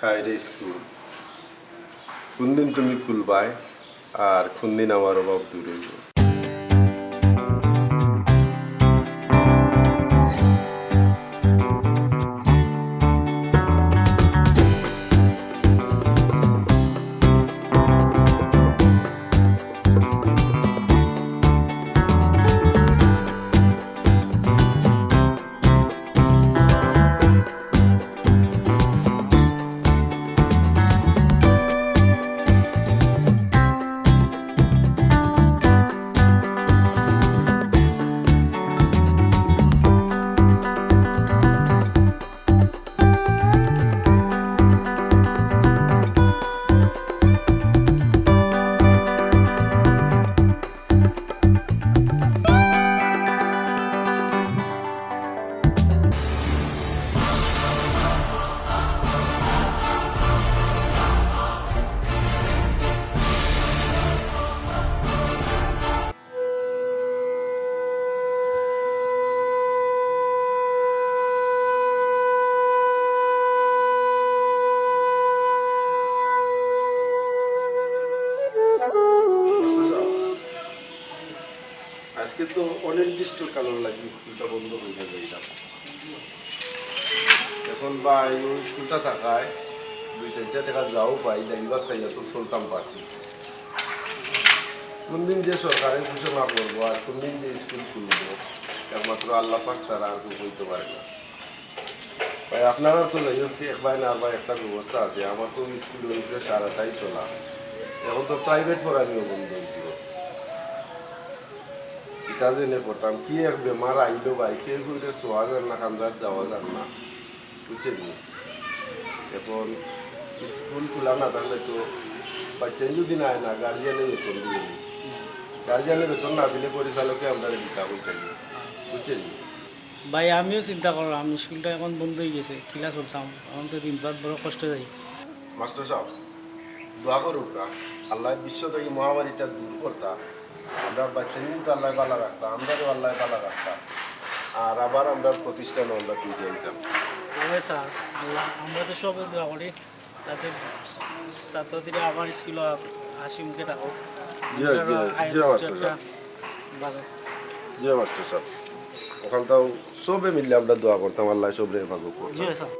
হাইরে স্কুল কোন দিন তুমি খুলবাই আর কোন দিন আমার অভাব দূর হইব। আজকে তো অনির্দিষ্ট কারণ লাগে স্কুলটা বন্ধ হয়ে যাবে। এখন ভাই ওই স্কুলটা থাকায় 2-4 টাকা যাও পাই ডেলিভার খাইয়া তো চলতাম পারছি। কোন দিন যে সরকারের ঘোষণা করবো আর কোন দিন যে স্কুল খুলবো একমাত্র আল্লাহ পাক ছাড়া আর কেউ বলতে পারে না। ভাই আপনারা তো যাই হোক এক ভাই না আর ভাই একটা ব্যবস্থা আছে। আমার তো স্কুল হয়েছে সারাটাই চলা, এখন তো প্রাইভেট পড়ানিও বন্ধ হয়েছিল। এটা জেনে পড়তাম কি এক বেমার আইলো ভাই কেউ করে শোয়া যান না, কান্দার যাওয়া যান না, বুঝছেন। এখন স্কুল খোলা না থাকলে তো বাচ্চা যদি না না গার্জিয়ানের বেতন দিয়ে নি, গার্জিয়ানের বেতন না দিলে পরিচালকে আমরা দিতা হয়ে থাকি, বুঝছেন। ভাই আমিও চিন্তা করলাম স্কুলটা এখন বন্ধ হয়ে গেছে, কিলা চলতাম এখন তো দিন রাত বড় কষ্ট যাই। মাস্টার সাহেব দোয়া করুক আল্লাহ বিশ্ব থেকে মহামারীটা দূর করতা, আমরা বাচ্চা কিন্তু আল্লাহ ভালো রাখতাম, আমরাও আল্লাহ ভালো রাখতাম, আর আবার আমরা প্রতিষ্ঠানে আমরা ফিরিয়ে দিতাম। হ্যাঁ স্যার, আল্লাহ আমরা তো সব দোয়া করি যাতে ছাত্রছাত্রীরা আমার স্কুলে হাসি মুখে থাকুক। জি মাস্টার সাহেব, ওখানটাও সবে মিললে আমরা দোয়া করতাম আল্লাহ সবরে হেফাজত করতাম।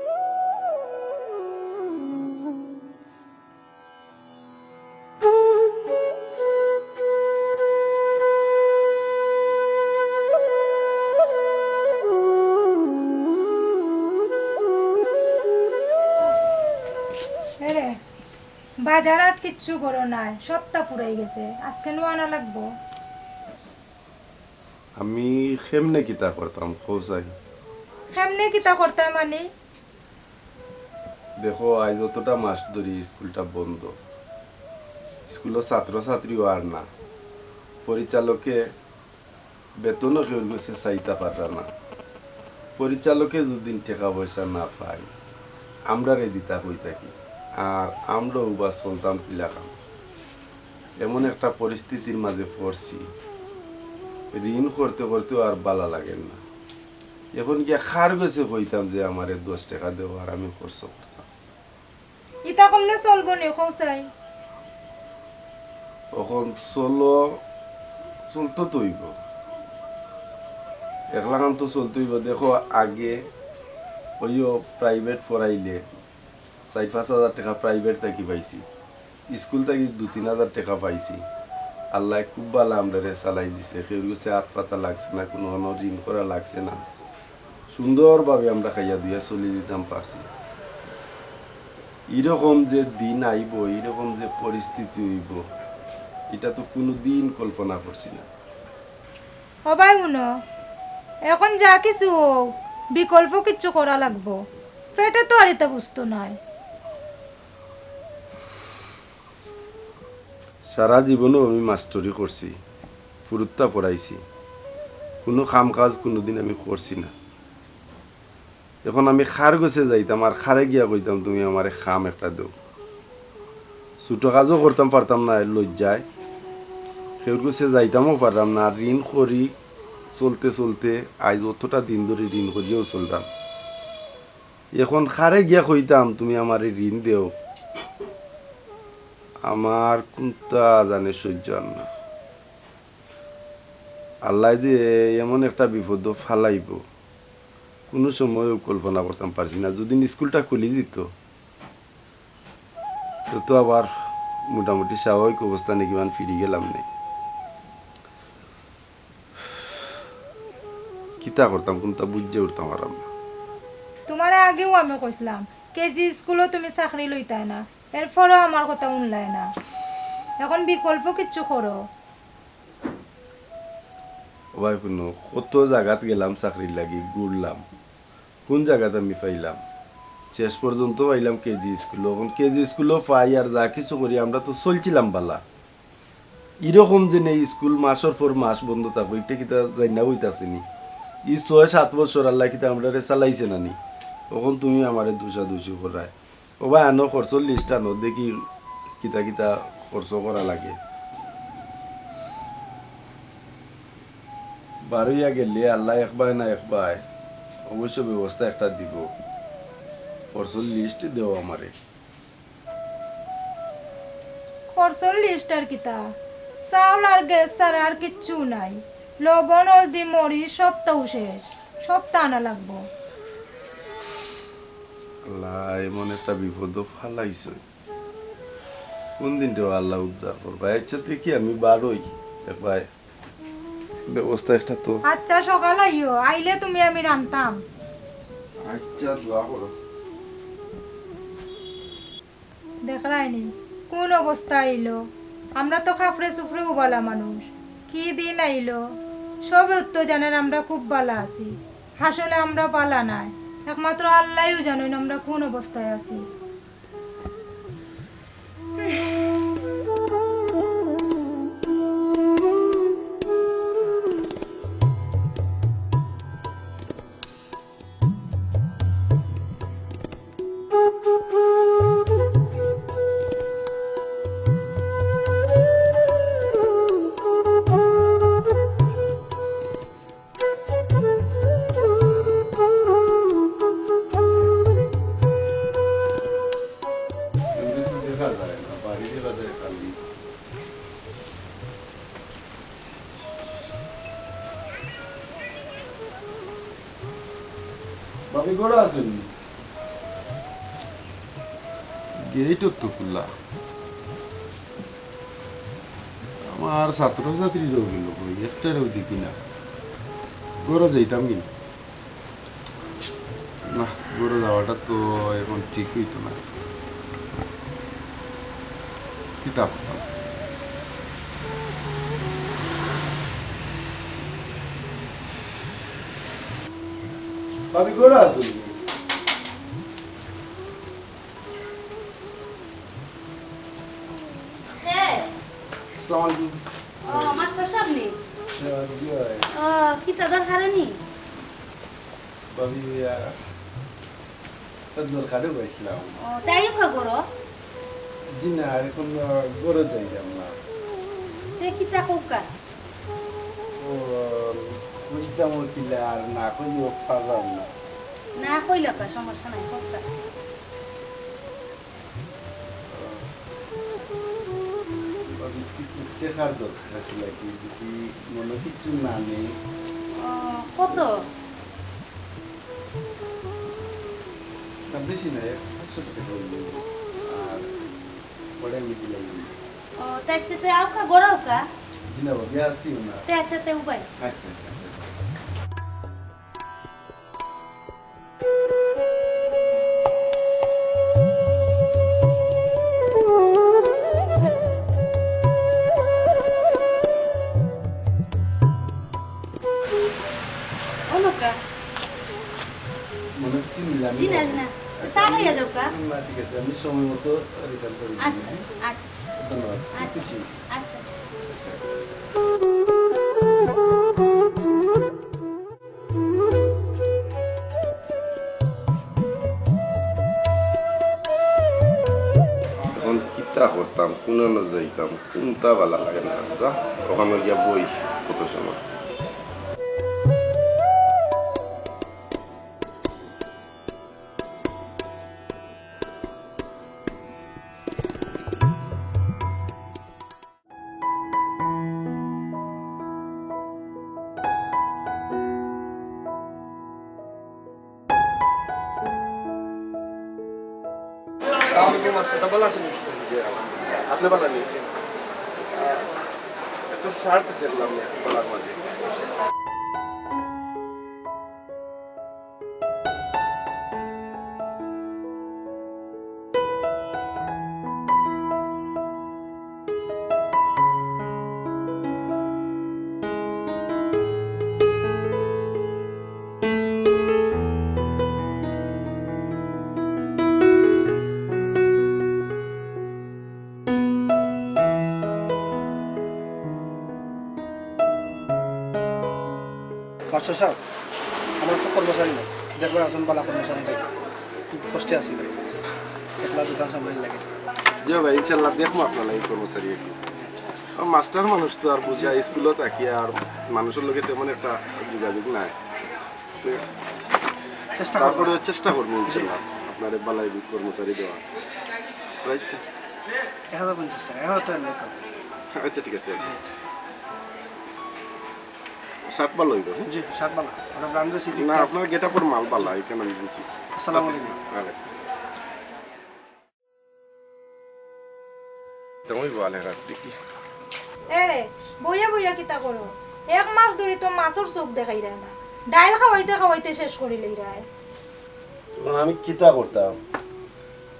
বাজার আর কিচ্ছু করো নাই, সপ্তাহ ফুরাই গেছে, আজকে নোয়ানা লাগবো। আমি কেমনে কিতা করতাম খোঁজাই? কেমনে কিতা করতাম মানে? দেখো আজ যতটা মাস ধরি স্কুলটা বন্ধ, স্কুলের ছাত্রছাত্রীও আর না, পরিচালকে বেতনও কেউ গেছে চাইতে পারা না, পরিচালকে যদি টাকা পয়সা না পাই আমরা রে দিতা হই থাকি, আর আমরাও বা চলতাম কিলাকাম। এমন একটা পরিস্থিতির মাঝে পড়ছি, ঋণ করতে করতেও আর বালা লাগেন না। এখন গিয়ে খার গেছে কইতাম যে আমারে 10 টাকা দেবো আর আমি খরচ করতাম। ইতা করলে চলবো নি খোসাই? এখন চলতো তৈব, একলাগান তো চলতইব। দেখো আগে ওইও প্রাইভেট পড়াইলে 4-5 হাজার টাকা প্রাইভেট থাকি পাইছি, স্কুল থেকে 2-3 হাজার টাকা পাইছি। আল্লাহ খুব ভালো আমরা চালাই দিছে, কেউ কাছে হাত পাতা লাগছে না, কোনো ঋণ করা লাগছে না, সুন্দরভাবে আমরা খাইয়া দিয়া চলি দিতাম পারছি। এরকম যে দিন আইব, এরকম যে পরিস্থিতি হইব, এটা তো কোনো দিন কল্পনা করছি না। সবাই শুনো, এখন যা কিছু বিকল্প কিচ্ছু করা লাগবো, পেটে তো আর এটা বুঝতো নাই। সারা জীবনও আমি মাস্টারি করছি, ফুরুত্তা পড়াইছি, কোনো কাম কাজ কোনোদিন আমি করছি না। এখন আমি খার গেছে যাইতাম আর খারে গিয়া কইতাম তুমি আমার খাম একটা দেও, ছোট কাজও করতাম পারতাম না লজ্জায়, কেউ গেছে যাইতামও পারতাম না। ঋণ করি চলতে চলতে আজ অতটা দিন ধরে ঋণ করিয়াও চলতাম। এখন খারে গিয়া কইতাম তুমি আমার ঋণ দেও, আমার কোনটা জানে সহ্য আর না। আল্লাহ দিয়ে এমন একটা বিপদ ফালাইব কোনো সময় কল্পনা করতাম পারছি না। যদি স্কুলটা খুলি যেত তো আবার মোটামুটি স্বাভাবিক অবস্থা নাকি মান ফিরে গেলাম নেই। কিতা করতাম কোনটা বুঝে উঠতাম আর না। তোমার আগেও আমি কইছিলাম কেজি স্কুলও তুমি চাকরি লইতাই না, এরপরও আমার কথা শুনলাই না। এখন বিকল্প কিচ্ছু করো। ভাই কোনো কত জায়গাত গেলাম চাকরির লাগি, ঘুরলাম, কোন জায়গাতে আমি পাইলাম? শেষ পর্যন্ত পাইলাম কেজি স্কুল। এখন কেজি স্কুলও পাই আর যা কিছু করি আমরা তো চলছিলাম বালা। এরকম যে নেই স্কুল মাসের পর মাস বন্ধ থাকবো এটা কিতা যাই না বইতাছি নি। 6-7 বছর আল্লাহ কিতা আমরা চালাইছে নানি। তখন তুমি আমারে দুষি করায়। ও ভাই আনো খরচর লিস্ট আনো দেখি কিতা কিতা খরচ করা লাগে। বারোইয়া গেলে আল্লাহ একবার না একবার অবশ্য ব্যবস্থা একটা দিব। খরচর লিস্ট দেও আমারে। খরচর লিস্ট আর কিতা, চাউল আর গ্যাস ছাড়া আর কিচ্ছু নাই। লবণ হলদি মরিচ সপ্তাহ শেষ, সপ্তাহ আনা লাগবো। আল্লাহ এমন একটা বিপদ ফালাইছে, কোন দিনটাও আল্লাহ উদ্ধার করবা। আচ্ছা দেখি আমি বারোই একবার ব্যবস্থা একটা তো। আচ্ছা সকাল আইও, আইলে তুমি আমি রান্তাম। আচ্ছা দোয়া করো। দেখলাইনি কোন অবস্থা আইলো। আমরা তো খাফরে সুফরে উবালা মানুষ, কি দিন আইলো। সবে উত্তর জানেন আমরা খুব বালা আছি, আসলে আমরা বালা নাই। একমাত্র আল্লাহই জানেন আমরা কোন অবস্থায় আছি। এমনি তো দেখা যায় না, বাড়ি দেখা যায় খালি। বাকি ঘরে আছেন? গেট তো খোলা। আমার ছাত্রছাত্রীরাও গেল, একটারও দেখি না। ঘরে যাইতাম কিন্তু না, ঘরে যাওয়াটা তো এখন ঠিক হইতো না। কিতাব ভাবি ঘরে আছো? হ্যাঁ, আসসালামু আলাইকুম। মাস্টার সাহেব নি? কি হয়? কিতা দরকার নি? ভাবি দরকারে গেছিলাম। তাইও কা করো? জি না, এখন ঘরে যাইলাম না। তে কিতা কোকা? ও বুঝতাম কিলা আর না কইও পারলাম না। না কইল কা, সমস্যা নাই কোকা। ভাবি কিছু টেকার দরকার আছিল কি, যদি মনে কিছু না নেই। কত? না বেশি নাই, 500 টাকা হইল। আর পরে আমি দিলাম। তাই চেতে আও কা গরাও কা? জি না ভাবি আসি না। তে আচ্ছা তে উপায়। আচ্ছা আচ্ছা আচ্ছা। অনুকা? মনে কিছু নিলাম জিনা জিনা। চা খাইয়া যাও কা? না ঠিক আছে, আমি সময় মতো রিটার্ন করে দিই। আচ্ছা আচ্ছা ধন্যবাদ। আচ্ছা খুশি। আচ্ছা। এখন কিতা করতাম, কোনানো যাইতাম, কোনটা ভালো লাগে না। যা ওখানে গিয়া বই কত সময়। আপনি ভালো নেই একটা শার্ট দেখলাম গলার মাঝে মাস্টার সাহেব আমার তো কর্মচারী নেই দেখবেন একজন বালা কর্মচারী নেই খুব কষ্টে আছি একলা দোকান সামনে লাগে জি ভাই ইনশাল্লাহ দেখবো আপনার লাগে কর্মচারী একটু মাস্টার মানুষ তো আর বুঝা স্কুলও থাকি আর মানুষের লোকে তেমন একটা যোগাযোগ নাই তারপরে চেষ্টা করবো ইনশাল্লাহ আপনার বালাই কর্মচারী দেওয়া প্রাইসটা 1050 টাকা 1000 টাকা আচ্ছা ঠিক আছে শার্ট ভালো হইব জি শার্ট বালা আর ব্র্যান্ড সিটি না আপনার গেটআপের মাল ভালো এখানে আমি বুঝি আসসালামু আলাইকুম তুমি বলে রাত দেখি এরে বইয়া বইয়া কিতা করো এক মাস ধরে তো মাছের চোখ দেখাই যায় না ডাইল খাওয়াইতে খাওয়াইতে শেষ করে লই রায় তখন আমি কিতা করতাম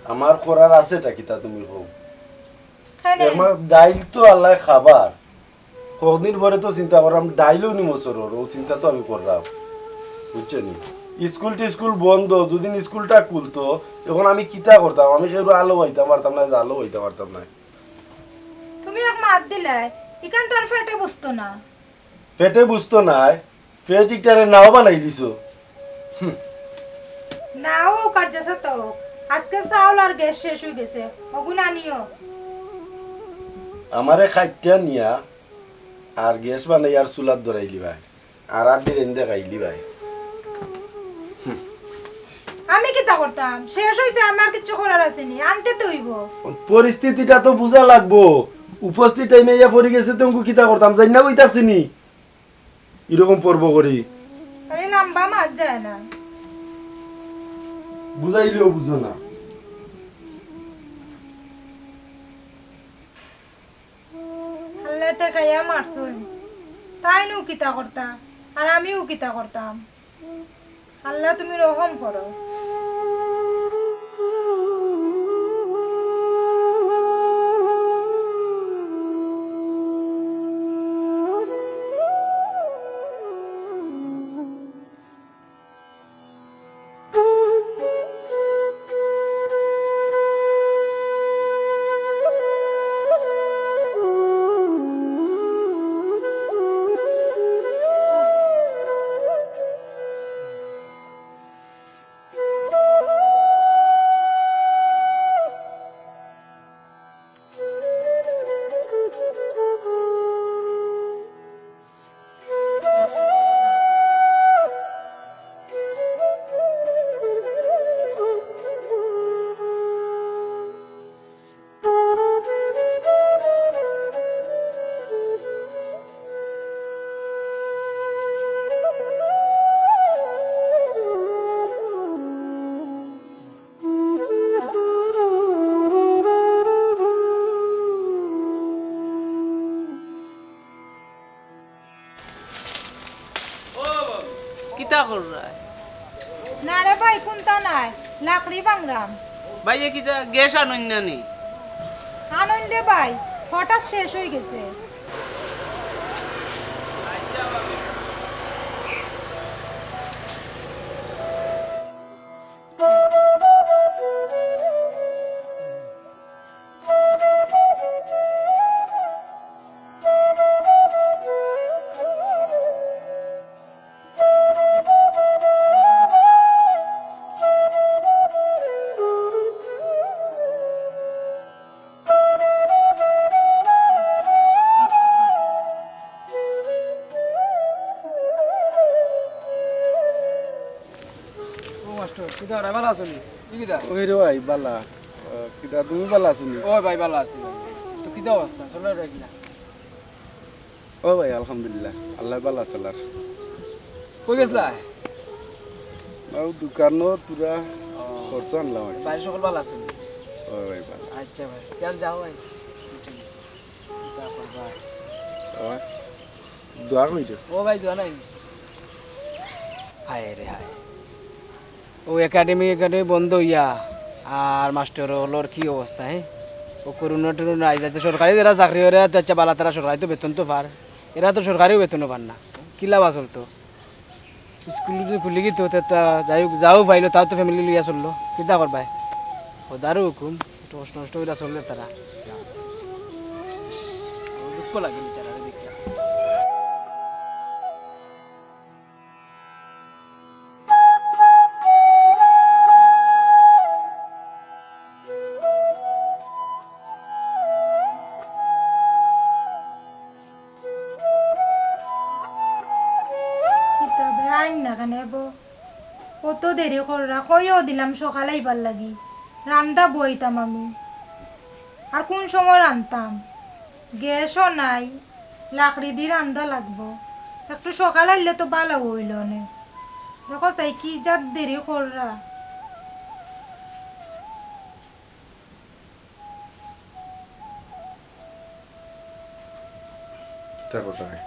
আমার করার আছেটা কিতা তুমি হোক আমার ডাইল তো আল্লাহ খাবার কদিন পরে তো চিন্তা করলাম ডাইলও নি মসুর ও চিন্তা তো আমি করলাম বুঝছো নি স্কুল বন্ধ দুদিন স্কুলটা খুলতো এখন আমি কিতা করতাম আমি কেউ আলো হইতে পারতাম না আলো হইতে পারতাম না তুমি এক মাত দিলে ইকান তোর পেটে বসতো না পেটে বুঝতো না পেট ইটারে নাও বানাই দিছো নাও কার্যছে তো আজকে চাউল আর গ্যাস শেষ হয়ে গেছে ওগুলো আনিও আমারে খাইটা নিয়া আর গ্যাস বানাই আর চুলাত ধরাইলি ভাই আর দিন দেখাইলি ভাই আমি কিতা করতাম শেষ হইছে আমার কিছু করার আছে নি আনতে তো হইব পরিস্থিতিটা তো বুঝা লাগবো উপস্থিত টাইমে ইয়া পড়ে গেছে তুমি কিতা করতাম জানি না কইতাছি নি এরকম পর্ব করি আরে লম্বা মাছ যায় না বুঝাইলেও বুঝো না আল্লাহ টাকাইয়া মারছুন তাই নু কিতা করতা আর আমিও কিতা করতাম আল্লাহ তুমি রহম করো কিতা কররা না রে ভাই কোনটা নাই লাকড়ি বাংরাম ভাইয়া কিতা গ্যাস আনইন না নি আনন্দ রে ভাই হঠাৎ শেষ হয়ে গেছে কিদা রে ভালো আছো নি কিদা ওই রে ভাই বালা কিতা তুমি বালা আছো নি ওই ভাই ভালো আছি তো কিদা অবস্থা চলে রে কিনা ও ভাই আলহামদুলিল্লাহ আল্লাহ বালা চালার কই গেছলা আর দোকানও তুরা খরচ আনলাম বাড়ি সকল ভালো আছো ও ভাই ভালো আচ্ছা ভাই চল যাও ভাই ভাই আর দোয়া কইছো ও ভাই দোয়া নাই হায় রে হায় ও একাডেমি বন্ধ হইয়া আর মাস্টার হলোর কি অবস্থা হ্যাঁ ও করোনা টরোনা আইজ আছে সরকারি যারা চাকরি ওরা তো আচ্ছা বালা তারা সরকারি তো বেতন তো পার এরা তো সরকারিও বেতনও পার না কি লাভ আসল তো স্কুল যদি খুলি গিয়ে তো যাই যাও পাইলো তাও তো ফ্যামিলি লিয়া চললো কিতা করবাই ওদারও হুকুম নষ্ট নষ্ট করে চললে তারা দুঃখ লাগে বিচারা দেখিয়া কিতাবে আইন না কেন কত দেরি কররা কইও দিলাম সকালে আইবার লাগি রান্দা বইতাম আমি আর কোন সময় রান্তাম গ্যাসও নাই লাকড়ি দিয়ে রান্দা লাগবো একটু সকালে আইলে তো ভালো হইল নে দেখো চাই কি যাত দেরি কররা তা কোথায়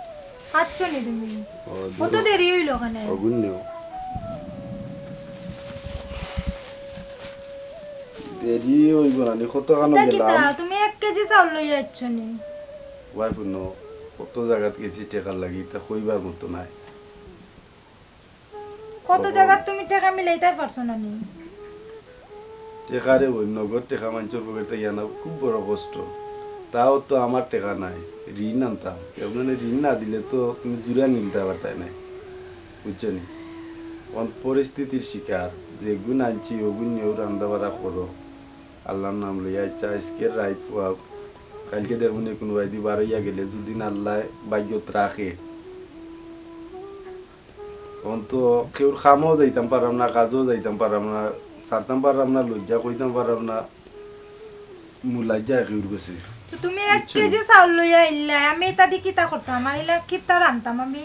আচ্ছা নি তুমি ও কত দেরি হইল কেন অগুণ্য দেরি হইব না নি কত কানো গেলাম তুমি 1 কেজি চাউল লই যাচ্ছ নি ওয়াই পুন্য কত জায়গাত গেছি টেকার লাগি তা কইবার মতো নাই কত জায়গা তুমি টাকা মিলাইতে পারছো না নি টেকারে ওই নগদ টেকা মানুষের পকেটে না খুব বড় কষ্ট তাও তো আমার টেকা নাই ঋণ আনতাম মানে ঋণ না দিলে তো তুমি জুড়া নিতে পারতাই নাই বুঝছো নি কোন পরিস্থিতির শিকার যে গুণ আনছি ওগুণ নিয়েও রান্না বাড়া করো আল্লাহর নাম লইয়া ইচ্ছা আজকে রাইত পোয়াও কালকে দেখুন কোনো বাইদি বারইয়া গেলে দুদিন আল্লাহ ভাগ্যত রাখে তখন তো কেউর খামও যাইতাম পারাম না কাজও যাইতাম পারাম না ছাড়তাম পারাম না লজ্জা কইতাম পারাম না মুলাজ্জা কেউর গেছে তো তুমি 1 কেজি চাউল লইয়া আইলা আমি এটা দি কিতা করতাম আইলা কিতা রান্তাম আমি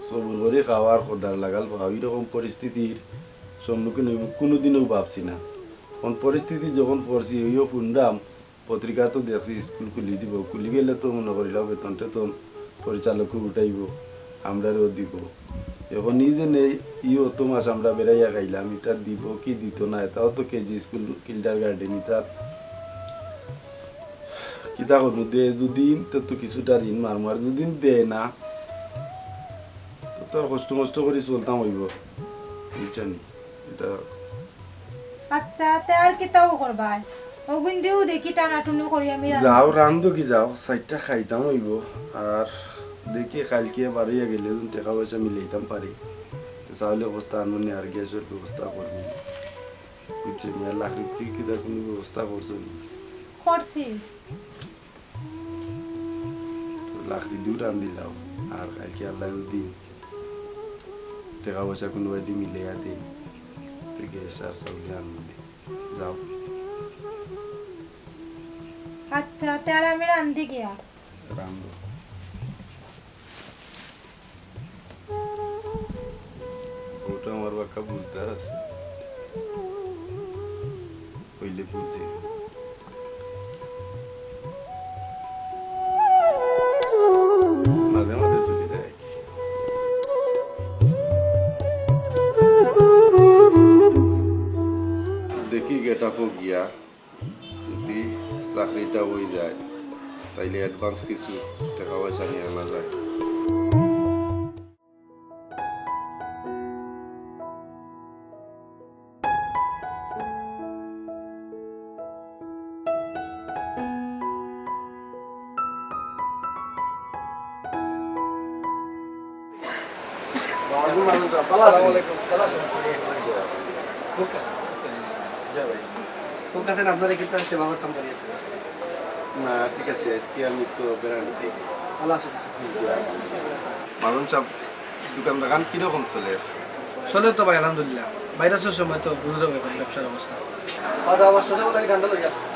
সবুর করে খাওয়ার খোদার লাগাল ভাবি রকম পরিস্থিতির সম্মুখীন হইব কোনোদিনও ভাবছি না কোন পরিস্থিতি যখন পড়ছি ওইও শুনলাম পত্রিকা তো দেখছি স্কুল খুলি দিব খুলি গেলে তো মনে করিলাম বেতনটা তো পরিচালককে উঠাইব আমরাও দিব এখন নিজে নেই ইও তো মাস আমরা বেড়াইয়া খাইলাম এটা দিব কি দিত না এটাও তো কেজি স্কুল কিল্ডার গার্ডেন ইটার কিতা করবো দে যদিন তো কিছুটা ঋণ মারমু আর যদিন দে না তো তোর কষ্ট মষ্ট করে চলতাম হইব বুঝছেন এটা আচ্ছা তে আর কিতাও করবা ওগুন দিও দেখি টানাটুনি করি আমি যাও রান্ধো কি যাও সাইডটা খাইতাম হইব আর দেখি কালকে বাড়িয়া গেলে টাকা পয়সা মিলাইতাম পারি চাউলের অবস্থা আনুনি আর গ্যাসের ব্যবস্থা করবি বুঝছেন লাকড়ি কিতা কোনো ব্যবস্থা করছেন করছি লাকড়ি দিও রান্ধি যাও আর কালকে আল্লাহ যদি টাকা পয়সা কোনো বাদি মিলাইয়া দিন গ্যাস আর চাউলে আনবি যাও আচ্ছা তে আর আমি রান্ধি গিয়া রান্ধো ওটা আমার বাক্কা বুঝদার আছে হইলে বুঝে মাঝে মাঝে চলে যায় দেখি গেট আপও গিয়া যদি চাকরিটা হয়ে যায় তাইলে অ্যাডভান্স কিছু টাকা পয়সা নিয়ে আনা যায় আপনারা কিন্তু সেবা করতাম করিয়েছে না ঠিক আছে আজকে আমি তো বেড়ানো দিয়েছি ভালো আছেন মানুষ সব দোকান দোকান কিরকম চলে চলে তো ভাই আলহামদুলিল্লাহ ভাইরাসের সময় তো বুঝতে হবে এখন ব্যবসার অবস্থা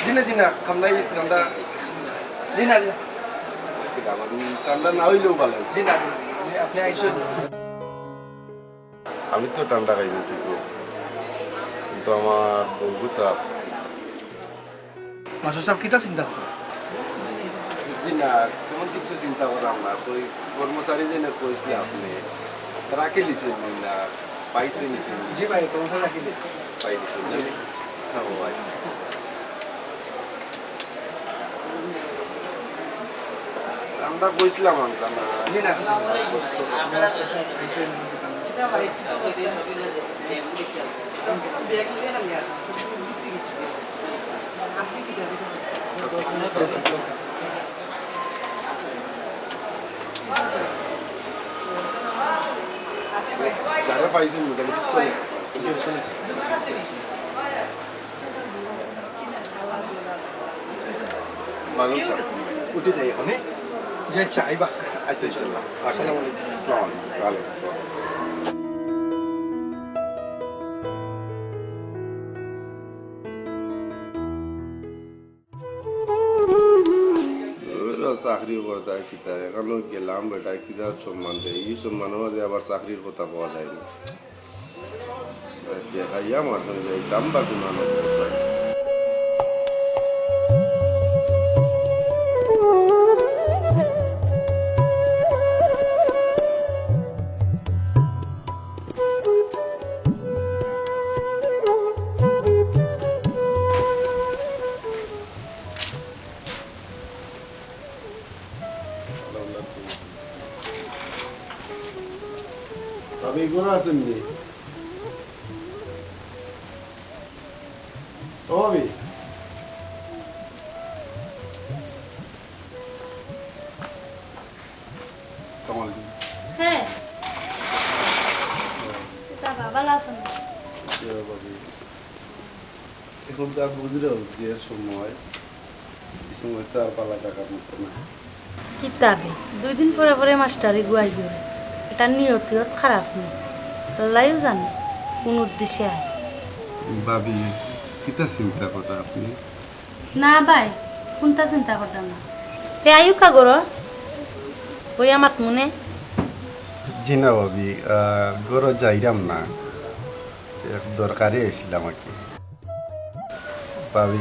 দিনে দিনে ঠান্ডাই ঠান্ডা জি না জি ঠান্ডা না হইলেও ভালো জি না আপনি আইসুন আমি তো ঠান্ডা খাইব ঠিক কিন্তু আমার বন্ধু তো মাস্টার সাহেব কিটা চিন্তা করে জি না তেমন কিছু চিন্তা করার না ওই কর্মচারী যে কইছিল আপনি রাখে লিছেন না পাইছে নিছেন জি ভাই কর্মচারী রাখি দিস পাই দিছেন ও আচ্ছা আমরা কইছিলাম আমরা না জি না যারা পাইছেন মোটামুটি চলে মানুষ উঠে যাই এখন যে চাইবা আচ্ছা ইনশাল্লাহ আসসালামু আলাইকুম আসসালামু আলাইকুম ওয়ালাইকুম আসসালাম চাকরি কথা কিতা এখনো গেলাম বেটা কিতা সম্মান দেয় এই সম্মানের মধ্যে আবার চাকরির কথা পাওয়া যায় না দেখাইয়া আমার সঙ্গে যাইতাম বা কোনো আমি ঘুরে আসেন নি ও আমি কামাল হ্যাঁ তা বাবা লাসন এখন তো আর বুঝলেও যে সময় এই সময় তো আর পালা টাকার মতো না কিতাবে 2 দিন পরে পরে মাস্টারি গুয়াই গেল এটা নিয়ত খারাপ নেই লাইও জানে কোন উদ্দেশ্যে আয় ভাবি কিতা চিন্তা কথা আপনি না ভাই কোনটা চিন্তা করতাম না তে আয়ু কা গরো ওই আমাক মনে জি না ভাবি গরো যাইরাম না দরকারে আইছিলাম আর কি ভাবি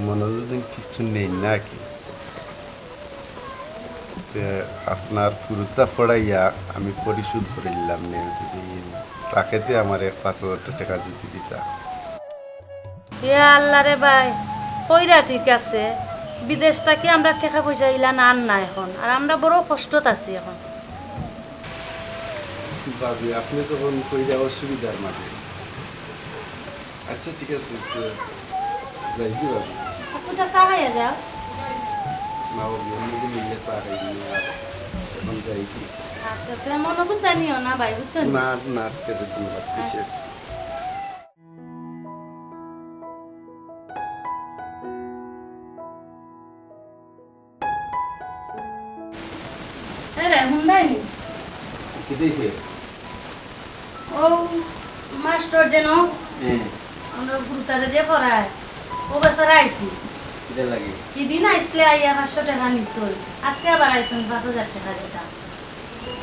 মনোযোগ কিছু নেই না কি আপনার পুরোটা পড়াইয়া আমি পরিশোধ করে নিলাম যদি তাকেতে আমার 5,000 টাকা যদি দিতা আল্লাহ রে ভাই কইরা ঠিক আছে বিদেশ থেকে আমরা টাকা পয়সা ইলা আন না এখন আর আমরা বড় কষ্টত আছি এখন ভাবি আপনি তখন কইরা অসুবিধার মাঝে আচ্ছা ঠিক আছে যাই কি ভাবি কোনটা সাহায্য যাও না ভাবি আমি মিলে চা খাই দিই আর এখন যাই কি আচ্ছা তাহলে মনে বুঝা নিও না ভাই বুঝছো না না ঠিক আছে ধন্যবাদ বিশেষ রে হুন্দাইনি কি দিয়েছে ও মাস্টার যেন আমরা গুরুতারে যে পড়ায় ও বেচারা আইছি কিটা লাগে কিদিন আইসলে আইয়া 500 টাকা নিছল আজকে আবার আইসুন 5,000 টাকা দিতা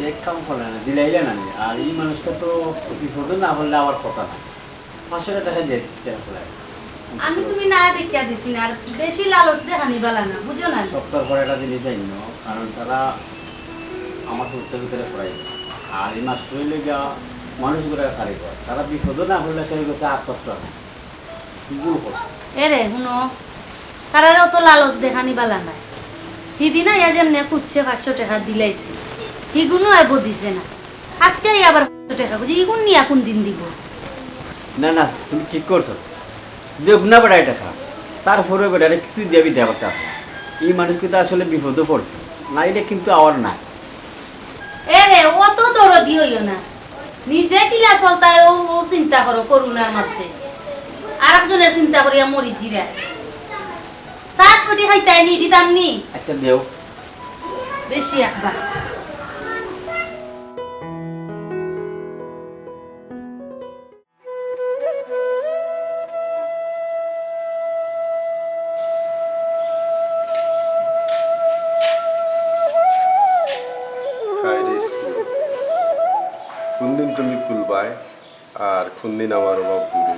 এক কাম করে না দিলাইলে না আর এই মানুষটা তো বিপদ না বললে আবার কথা না 500 টাকা দিয়ে দিতে হবে আমি তুমি না দেখিয়া দিছি না আর বেশি লালচ দেখানি বালা না বুঝো না সপ্তাহ পরে এটা দিলে যাই না কারণ তারা আমার সত্যের ভিতরে পড়াই আর এই মাস হইলে গিয়া মানুষগুলো খালি করে তারা বিপদ না হলে সেই গেছে আত্মষ্ট হয় গুরু করছে এরে শুনো তারারে অত লালচ দেখানি বালা নাই সিদিন আইয়া যেমনে খুঁজছে 500 টাকা দিলাইছি হিগুনো আইব দিছে না আজকে আবার 500 টাকা বুঝি ইগুন নিয়া কোন দিন দিব না না তুমি ঠিক করছো দেব না বেড়াই টাকা তারপরে বেড়ারে কিছু দেবি দেবতা এই মানুষকে তো আসলে বিপদে পড়ছে না এটা কিন্তু আওয়ার না এরে অত দরদি হইও না নিজে কিলা চলতায় ও ও চিন্তা করো করুণার মধ্যে আর একজনের চিন্তা করিয়া মরি জিরা সাত কোটি খাইতাই নি দিতাম নি আচ্ছা দেও বেশি একবার কোনদিন তুমি খুলবাই আর কোনদিন আমার অভাব দূরে